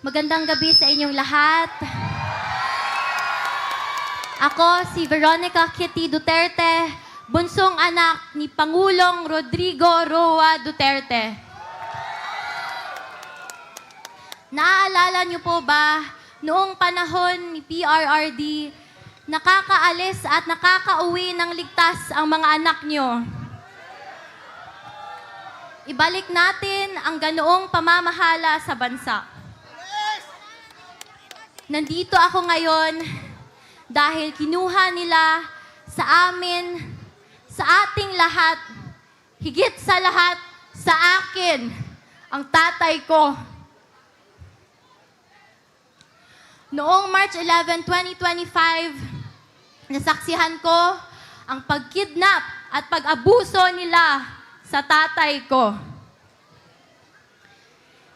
Magandang gabi sa inyong lahat. Ako si Veronica Kitty Duterte, bunsong anak ni Pangulong Rodrigo Roa Duterte. Naaalala niyo po ba, noong panahon ni PRRD, nakakaalis at nakakauwi ng ligtas ang mga anak niyo? Ibalik natin ang ganoong pamamahala sa bansa. Nandito ako ngayon dahil kinuha nila sa amin, sa ating lahat, higit sa lahat, sa akin, ang tatay ko. Noong March 11, 2025, nasaksihan ko ang pagkidnap at pag-abuso nila sa tatay ko.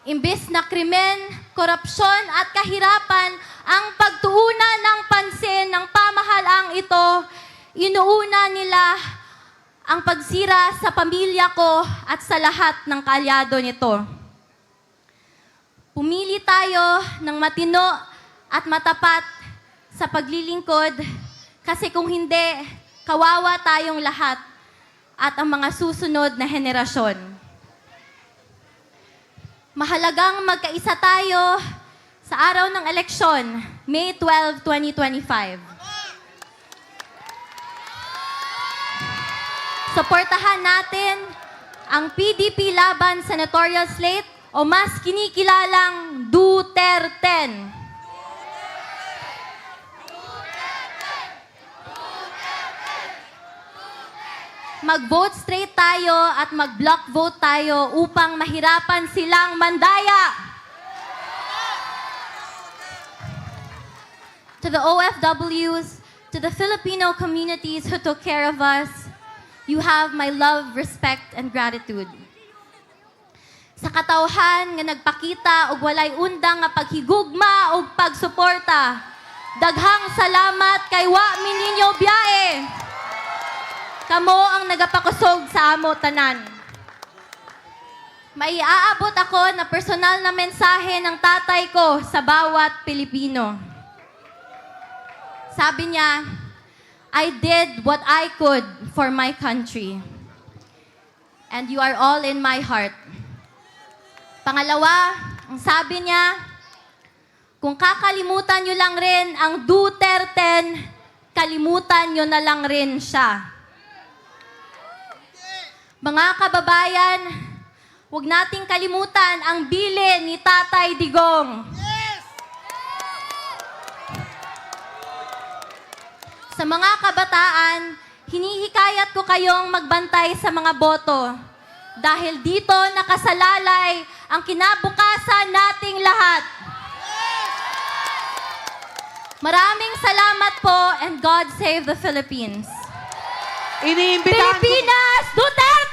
Imbes na krimen, korupsyon at kahirapan ang pagtuunan ng pansin ng pamahalaang ito, inuuna nila ang pagsira sa pamilya ko at sa lahat ng kaalyado nito. Pumili tayo ng matino at matapat sa paglilingkod kasi kung hindi, kawawa tayong lahat at ang mga susunod na henerasyon. Mahalagang magkaisa tayo sa araw ng eleksyon, May 12, 2025. Suportahan natin ang PDP laban senatorial slate o mas kinikilalang Duterte. Mag-vote straight tayo at mag-block vote tayo upang mahirapan silang mandaya. To the OFWs, to the Filipino communities who took care of us, you have my love, respect, and gratitude. Sa katawhan nga nagpakita og walay undang nga paghigugma og pagsuporta, daghang salamat kay wa mi ninyo biyae. Kamo ang nagapakusog sa amo tanan. Maiaabot ako na personal na mensahe ng tatay ko sa bawat Pilipino. Sabi niya, I did what I could for my country. And you are all in my heart. Pangalawa, ang sabi niya, kung kakalimutan niyo lang rin ang Duterte, kalimutan niyo na lang rin siya. Mga kababayan, huwag nating kalimutan ang bilin ni Tatay Digong. Yes! Sa mga kabataan, hinihikayat ko kayong magbantay sa mga boto dahil dito nakasalalay ang kinabukasan nating lahat. Maraming salamat po and God save the Philippines. Iniimbitahan ko... Pilipinas, Duterte!